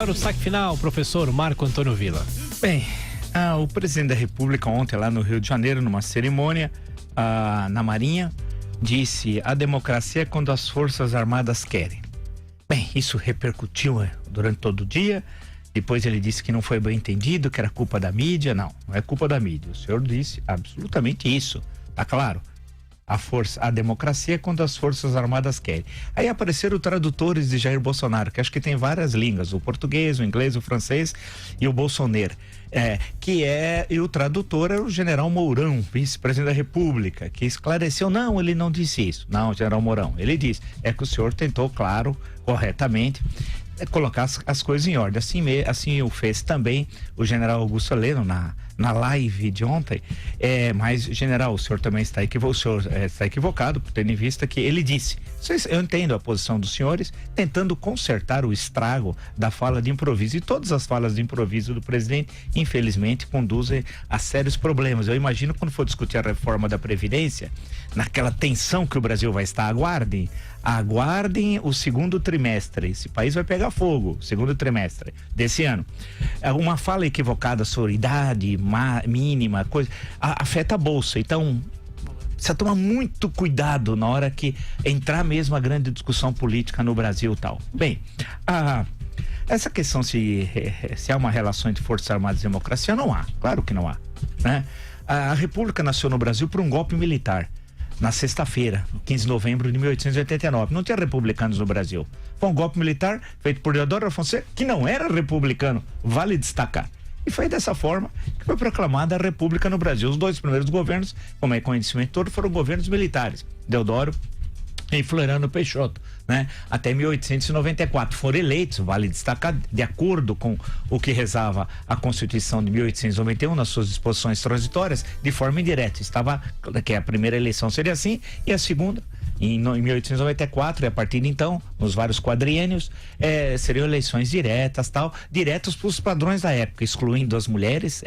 para o saque final, professor Marco Antônio Villa. Bem, o presidente da República ontem lá no Rio de Janeiro, numa cerimônia na Marinha, disse: a democracia é quando as Forças Armadas querem. Bem, isso repercutiu durante todo o dia. Depois ele disse que não foi bem entendido, que era culpa da mídia. Não é culpa da mídia. O senhor disse absolutamente isso, tá claro. A democracia é quando as Forças Armadas querem. Aí apareceram tradutores de Jair Bolsonaro, que acho que tem várias línguas, o português, o inglês, o francês e o Bolsonaro. E o tradutor era o general Mourão, vice-presidente da República, que esclareceu: não, ele não disse isso. Não, general Mourão, ele disse, que o senhor tentou, claro, corretamente, colocar as coisas em ordem. Assim o fez também o general Augusto Heleno na live de ontem. Mas, general, o senhor também está equivocado, tendo em vista que ele disse. Eu entendo a posição dos senhores, tentando consertar o estrago da fala de improviso. E todas as falas de improviso do presidente, infelizmente, conduzem a sérios problemas. Eu imagino quando for discutir a reforma da Previdência, naquela tensão que o Brasil vai estar, aguardem o segundo trimestre. Esse país vai pegar fogo, segundo trimestre desse ano. Uma fala equivocada sobre idade mínima, coisa, afeta a bolsa. Então, precisa tomar muito cuidado na hora que entrar mesmo a grande discussão política no Brasil e tal. Bem, essa questão se há uma relação entre Forças Armadas e democracia, não há. Claro que não há, né? A República nasceu no Brasil por um golpe militar. Na sexta-feira, 15 de novembro de 1889. Não tinha republicanos no Brasil. Foi um golpe militar feito por Deodoro Fonseca, que não era republicano, vale destacar. E foi dessa forma que foi proclamada a República no Brasil. Os dois primeiros governos, como é conhecimento todo, foram governos militares. Deodoro e Floriano Peixoto, né? Até 1894 foram eleitos, vale destacar, de acordo com o que rezava a Constituição de 1891 nas suas disposições transitórias, de forma indireta. Que a primeira eleição seria assim e a segunda em 1894, e a partir de então, nos vários quadriênios, seriam eleições diretas para os padrões da época, excluindo as mulheres.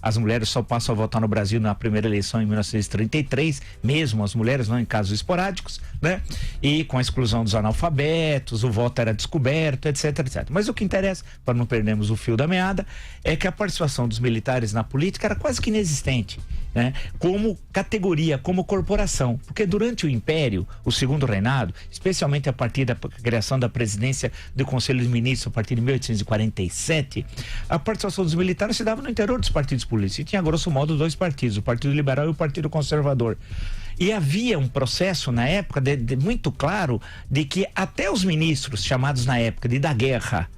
As mulheres só passam a votar no Brasil na primeira eleição em 1933, mesmo as mulheres, não em casos esporádicos, né? E com a exclusão dos analfabetos, o voto era descoberto, etc, etc. Mas o que interessa, para não perdermos o fio da meada, é que a participação dos militares na política era quase que inexistente, né? Como categoria, como corporação, porque durante o Império, o segundo reinado, especialmente a partir da criação da presidência do Conselho de Ministros, a partir de 1847, a participação dos militares se dava no interior dos partidos políticos, e tinha grosso modo dois partidos, o Partido Liberal e o Partido Conservador. E havia um processo na época muito claro de que até os ministros chamados na época da guerra,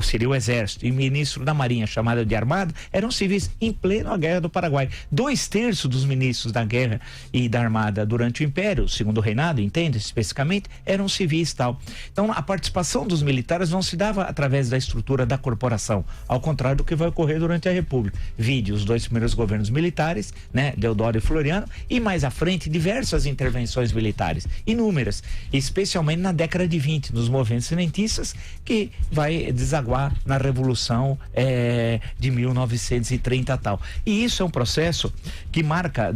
seria o Exército, e ministro da Marinha, chamado de Armada, eram civis em plena Guerra do Paraguai. 2/3 dos ministros da Guerra e da Armada durante o Império, segundo o reinado, entende especificamente, eram civis tal. Então, a participação dos militares não se dava através da estrutura da corporação, ao contrário do que vai ocorrer durante a República. Vide os dois primeiros governos militares, né, Deodoro e Floriano, e mais à frente, diversas intervenções militares, inúmeras, especialmente na década de 20, nos movimentos tenentistas, que vai desaguar na Revolução de 1930 tal. E isso é um processo que marca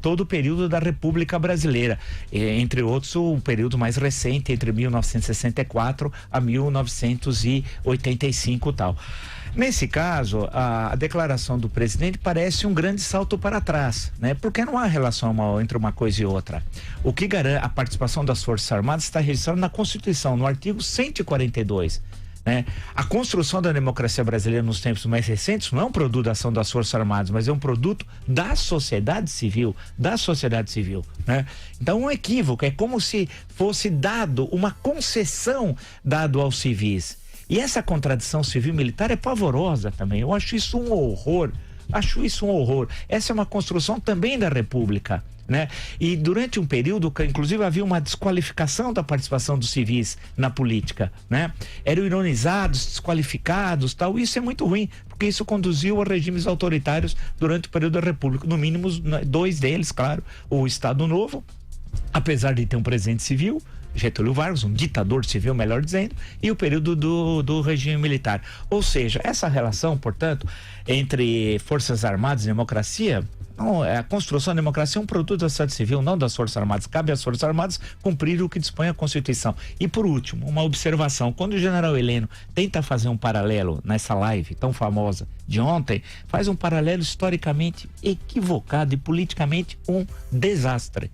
todo o período da República Brasileira, entre outros o período mais recente, entre 1964 a 1985 tal. Nesse caso, a declaração do presidente parece um grande salto para trás, né? Porque não há relação entre uma coisa e outra. O que garante a participação das Forças Armadas está registrado na Constituição, no artigo 142. Né? A construção da democracia brasileira nos tempos mais recentes não é um produto da ação das Forças Armadas, mas é um produto da sociedade civil, né? Então, um equívoco, é como se fosse dado uma concessão dado aos civis. E essa contradição civil-militar é pavorosa também. Eu acho isso um horror. Essa é uma construção também da República, né? E durante um período que inclusive havia uma desqualificação da participação dos civis na política, né? Eram ironizados, desqualificados, tal. Isso é muito ruim, porque isso conduziu a regimes autoritários durante o período da República, no mínimo dois deles, claro, o Estado Novo, apesar de ter um presidente civil, Getúlio Vargas, um ditador civil, melhor dizendo, e o período do regime militar. Ou seja, essa relação, portanto, entre Forças Armadas e democracia, a construção da democracia é um produto da sociedade civil, não das Forças Armadas. Cabe às Forças Armadas cumprir o que dispõe a Constituição. E por último, uma observação: quando o general Heleno tenta fazer um paralelo nessa live tão famosa de ontem, faz um paralelo historicamente equivocado e politicamente um desastre.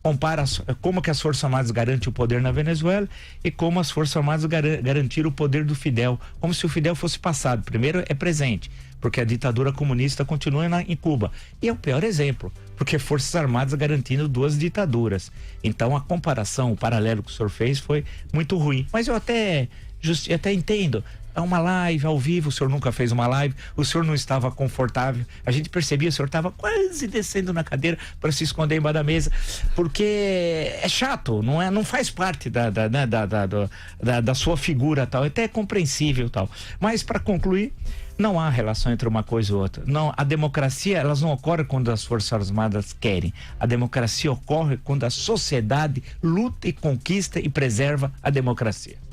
Compara como que as Forças Armadas garantem o poder na Venezuela e como as Forças Armadas garantiram o poder do Fidel, como se o Fidel fosse passado. Primeiro é presente, porque a ditadura comunista continua em Cuba. E é o pior exemplo, porque Forças Armadas garantindo duas ditaduras. Então a comparação, o paralelo que o senhor fez foi muito ruim. Mas eu até entendo. É uma live ao vivo, o senhor nunca fez uma live, o senhor não estava confortável, a gente percebia, o senhor estava quase descendo na cadeira para se esconder embaixo da mesa, porque é chato, não faz parte da sua figura tal, até é compreensível tal. Mas para concluir, não há relação entre uma coisa e outra. Não, a democracia, elas não ocorrem quando as Forças Armadas querem. A democracia ocorre quando a sociedade luta e conquista e preserva a democracia.